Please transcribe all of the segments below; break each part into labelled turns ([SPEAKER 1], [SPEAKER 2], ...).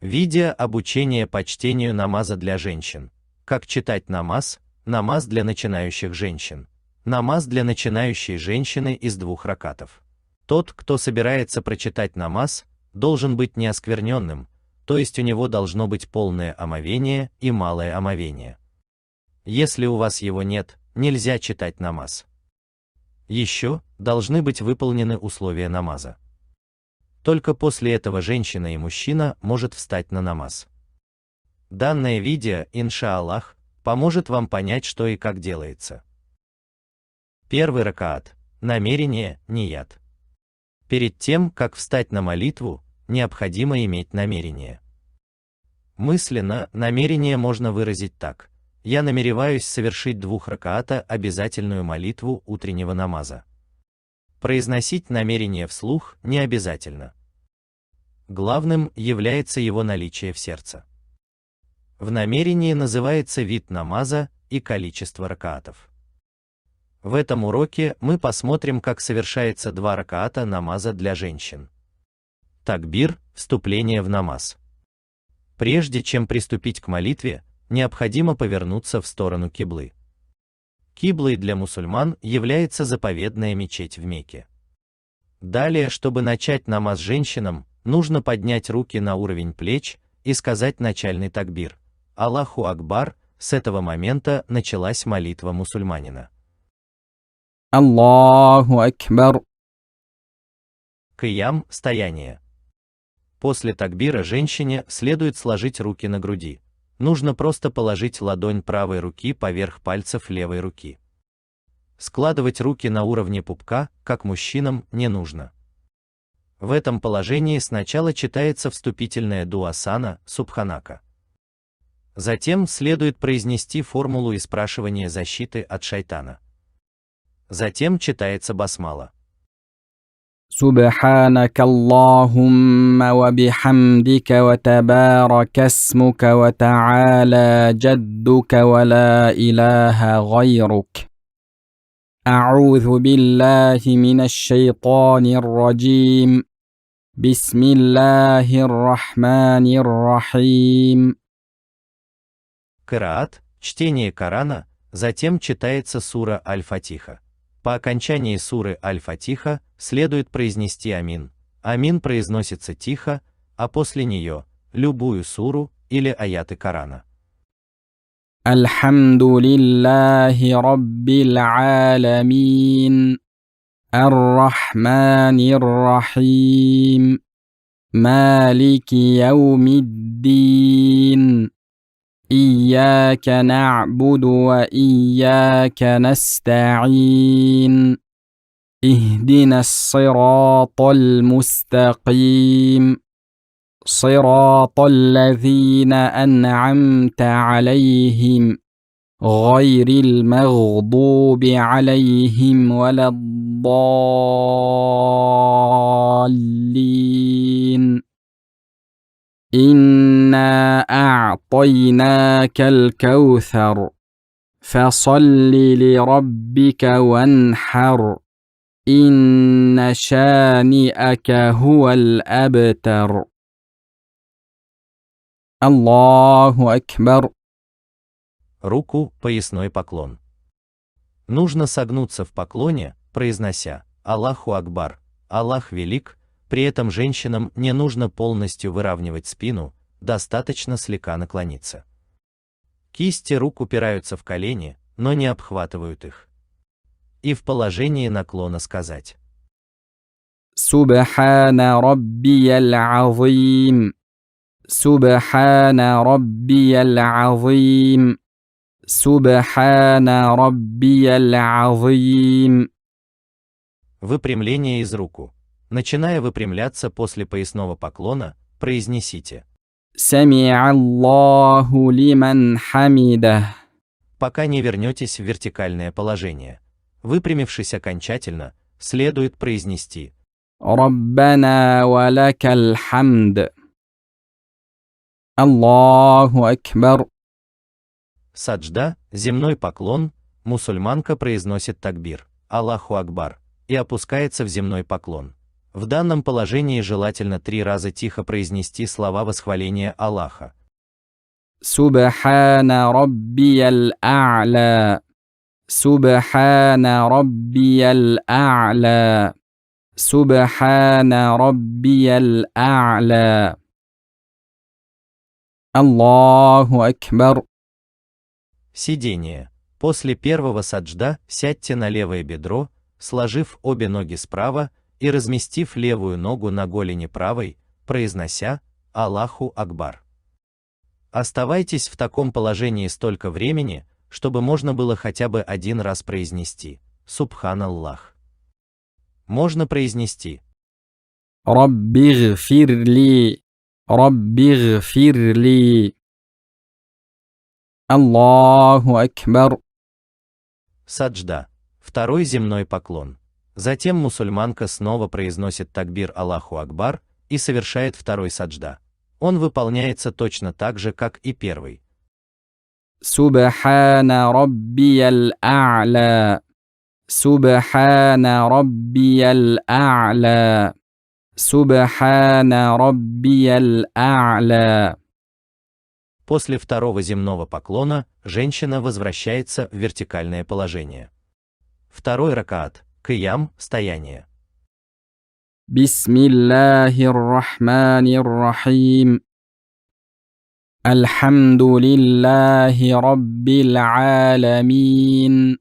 [SPEAKER 1] Видео обучение почтению намаза для женщин. Как читать намаз, намаз для начинающих женщин. Намаз для начинающей женщины из 2 ракатов. Тот, кто собирается прочитать намаз, должен быть неоскверненным, то есть у него должно быть полное омовение и малое омовение. Если у вас его нет, нельзя читать намаз. Еще должны быть выполнены условия намаза. Только после этого женщина и мужчина может встать на намаз. Данное видео, иншааллах, поможет вам понять, что и как делается. Первый ракаат. Намерение, ният. Перед тем, как встать на молитву, необходимо иметь намерение. Мысленно намерение можно выразить так: я намереваюсь совершить 2 ракаата обязательную молитву утреннего намаза. Произносить намерение вслух не обязательно. Главным является его наличие в сердце. В намерении называется вид намаза и количество ракаатов. В этом уроке мы посмотрим, как совершается 2 ракаата намаза для женщин. Такбир – вступление в намаз. Прежде чем приступить к молитве, необходимо повернуться в сторону киблы. Киблой для мусульман является заповедная мечеть в Мекке. Далее, чтобы начать намаз женщинам, нужно поднять руки на уровень плеч и сказать начальный такбир «Аллаху Акбар». С этого момента началась молитва мусульманина.
[SPEAKER 2] Аллаху Акбар.
[SPEAKER 1] Киям – стояние. После такбира женщине следует сложить руки на груди. Нужно просто положить ладонь правой руки поверх пальцев левой руки. Складывать руки на уровне пупка, как мужчинам, не нужно. В этом положении сначала читается вступительная дуа-сана, субханака. Затем следует произнести формулу и спрашивание защиты от шайтана. Затем читается басмала.
[SPEAKER 2] سبحانك اللهم وبحمدك وتبارك اسمك وتعالى جدك ولا إله غيرك أعوذ بالله من الشيطان الرجيم بسم الله الرحمن الرحيم.
[SPEAKER 1] Кираат – чтение Корана, затем читается сура Аль-Фатиха. По окончании суры Аль-Фатиха следует произнести амин. Амин произносится тихо, а после нее – любую суру или аяты Корана.
[SPEAKER 2] Альхамдулиллахи Раббил Аламин, Ар-Рахманир Рахим, Малики Яумиддин. إياك نعبد وإياك نستعين اهدنا الصراط المستقيم صراط الذين أنعمت عليهم غير المغضوب عليهم ولا الضالين. إنا أعطيناك الكوثر فصل لربك وانحر إن شانئك هو الأبتر. الله أكبر.
[SPEAKER 1] Руку, поясной поклон. Нужно согнуться в поклоне, произнося «Аллаху Акбар», «Аллах велик». При этом женщинам не нужно полностью выравнивать спину, достаточно слегка наклониться. Кисти рук упираются в колени, но не обхватывают их. И в положении наклона сказать
[SPEAKER 2] Субхана раббияль азим. Субхана раббияль азим. Субхана раббияль азим.
[SPEAKER 1] Выпрямление из руку. Начиная выпрямляться после поясного поклона, произнесите
[SPEAKER 2] Сами'а Аллаху лиман хамидах,
[SPEAKER 1] пока не вернетесь в вертикальное положение. Выпрямившись окончательно, следует произнести
[SPEAKER 2] Раббана ва лакаль хамд. Аллаху Акбар.
[SPEAKER 1] Саджда, земной поклон, мусульманка произносит такбир, Аллаху Акбар, и опускается в земной поклон. В данном положении желательно 3 раза тихо произнести слова восхваления Аллаха.
[SPEAKER 2] سبحان ربي الأعلى سبحان ربي الأعلى سبحان ربي الأعلى الله أكبر.
[SPEAKER 1] Сидение. После первого саджда сядьте на левое бедро, сложив обе ноги справа и разместив левую ногу на голени правой, произнося «Аллаху Акбар». Оставайтесь в таком положении столько времени, чтобы можно было хотя бы один раз произнести «Субханаллах». Можно произнести
[SPEAKER 2] رب اغفر لي رب اغفر لي الله أكبر.
[SPEAKER 1] саджда, второй земной поклон. Затем мусульманка снова произносит такбир Аллаху Акбар и совершает второй саджда. Он выполняется точно так же, как и первый.
[SPEAKER 2] سبحان ربي الأعلى سبحان ربي الأعلى سبحان ربي الأعلى.
[SPEAKER 1] После второго земного поклона женщина возвращается в вертикальное положение. Второй ракаат, киям, стояние.
[SPEAKER 2] بسم الله الرحمن الرحيم الحمد لله رب العالمين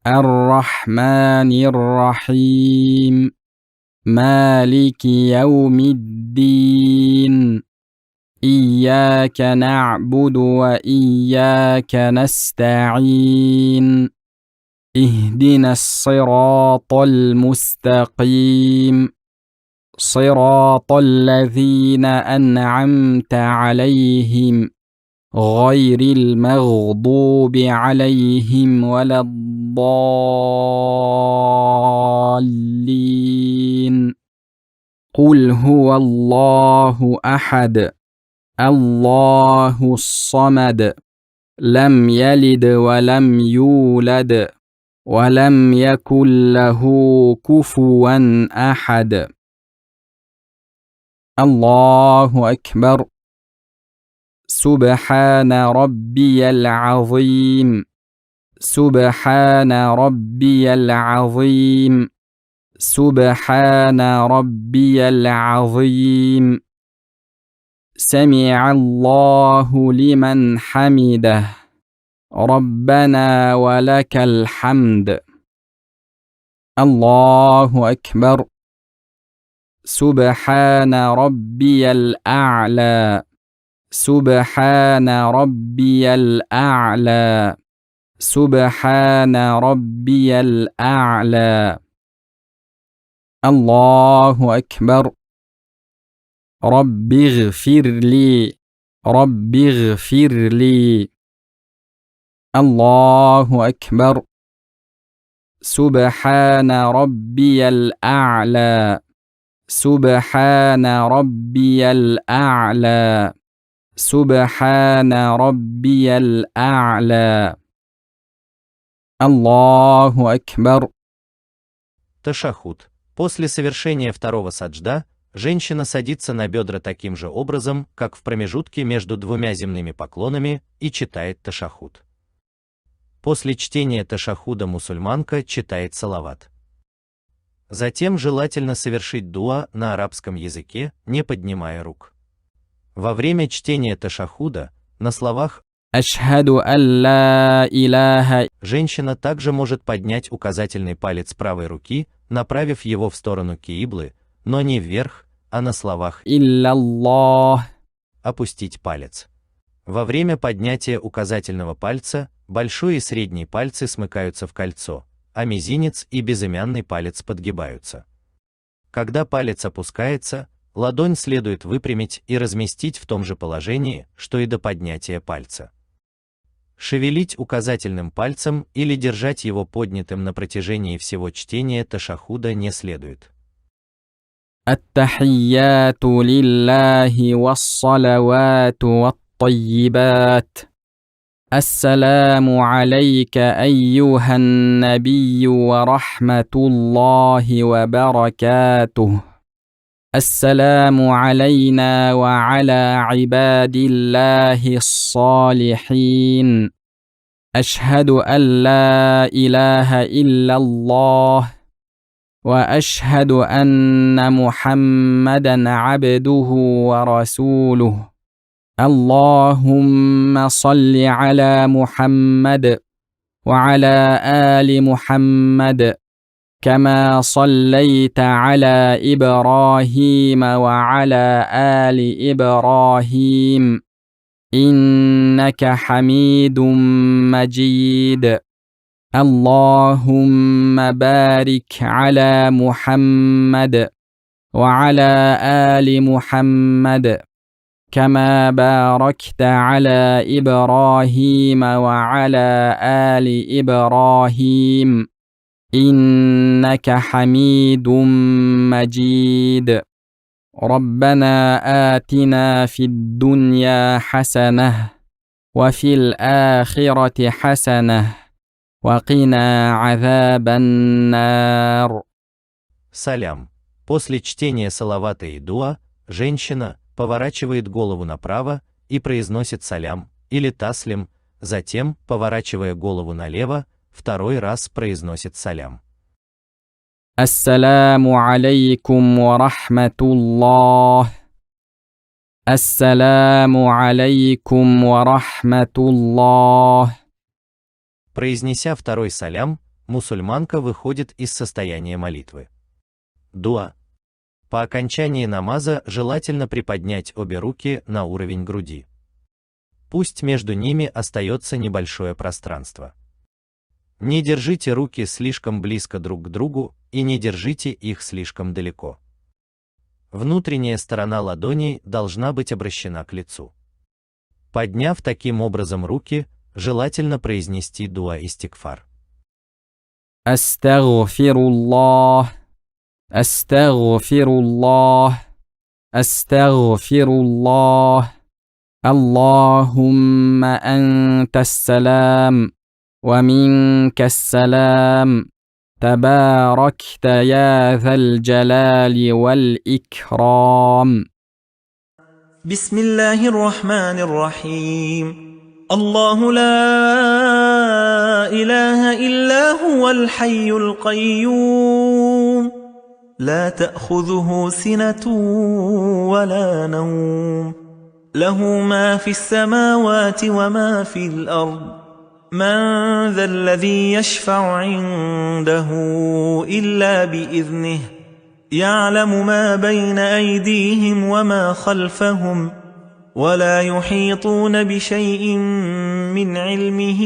[SPEAKER 2] الرحمن الرحيم مالك يوم الدين إياك نعبد وإياك نستعين اهدنا الصراط المستقيم صراط الذين أنعمت عليهم غير المغضوب عليهم ولا الضالين قل هو الله أحد الله الصمد لم يلد ولم يولد ولم يكن له كفوا أحد. الله أكبر. سبحان ربي العظيم سبحان ربي العظيم سبحان ربي العظيم سمع الله لمن حمده ربنا ولك الحمد. الله أكبر. سبحان ربي الأعلى سبحان ربي الأعلى سبحان ربي الأعلى. الله أكبر. رب اغفر لي رب اغفر لي. الله أكبر. سبحان ربي الأعلى سبحان ربي الأعلى سبحان ربي الأعلى. الله أكبر.
[SPEAKER 1] Ташахуд. После совершения второго саджда женщина садится на бедра таким же образом, как в промежутке между двумя земными поклонами, и читает ташахуд. После чтения ташахуда мусульманка читает салават. Затем желательно совершить дуа на арабском языке, не поднимая рук. Во время чтения ташахуда на словах
[SPEAKER 2] أشهد أن لا إله
[SPEAKER 1] женщина также может поднять указательный палец правой руки, направив его в сторону кииблы, но не вверх, а на словах
[SPEAKER 2] إلا الله.
[SPEAKER 1] опустить палец. Во время поднятия указательного пальца большой и средний пальцы смыкаются в кольцо, а мизинец и безымянный палец подгибаются. Когда палец опускается, ладонь следует выпрямить и разместить в том же положении, что и до поднятия пальца. Шевелить указательным пальцем или держать его поднятым на протяжении всего чтения ташахуда не следует.
[SPEAKER 2] التحيات لله والصلوات والطيبات السلام عليك أيها النبي ورحمة الله وبركاته. السلام علينا وعلى عباد الله الصالحين أشهد أن لا إله إلا الله وأشهد أن محمدا عبده ورسوله اللهم صل على محمد وعلى آل محمد كما صليت على إبراهيم وعلى آل إبراهيم إنك حميد مجيد اللهم بارك على محمد وعلى آل محمد كما باركت على إبراهيم وعلى آل إبراهيم إنك حميد مجيد ربنا آتنا في الدنيا حسنة وفي الآخرة حسنة وقنا عذاب النار.
[SPEAKER 1] Салям. После чтения салавата и дуа, женщина поворачивает голову направо и произносит салям или таслим, затем, поворачивая голову налево, второй раз произносит салям.
[SPEAKER 2] السلام عليكم ورحمة الله. السلام عليكم ورحمة الله.
[SPEAKER 1] Произнеся второй салям, мусульманка выходит из состояния молитвы. Дуа. По окончании намаза желательно приподнять обе руки на уровень груди. Пусть между ними остается небольшое пространство. Не держите руки слишком близко друг к другу и не держите их слишком далеко. Внутренняя сторона ладоней должна быть обращена к лицу. Подняв таким образом руки, желательно произнести дуа истигфар.
[SPEAKER 2] Астагфируллах, астагфируллах, астагфируллах. Аллахумма антас-салам, ва минкас-салам. تباركت يا ذا الجلال والإكرام.
[SPEAKER 3] بسم الله الرحمن الرحيم. الله لا إله إلا هو الحي القيوم لا تأخذه سنة ولا نوم له ما في السماوات وما في الأرض من ذا الذي يشفع عنده إلا بإذنه يعلم ما بين أيديهم وما خلفهم ولا يحيطون بشيء من علمه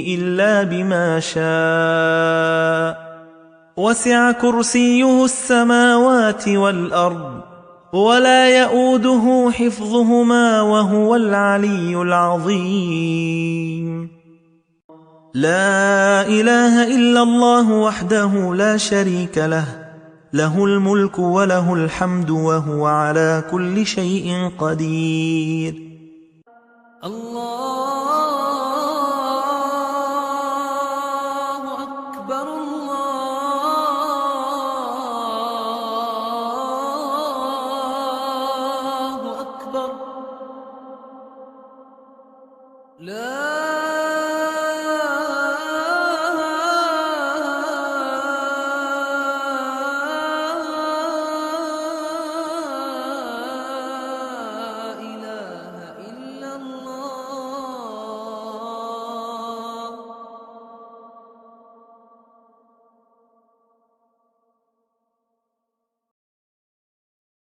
[SPEAKER 3] إلا بما شاء وسع كرسيه السماوات والأرض ولا يؤوده حفظهما وهو العلي العظيم. لا إله إلا الله وحده لا شريك له له الملك وله الحمد وهو على كل شيء قدير. الله أكبر الله أكبر. لا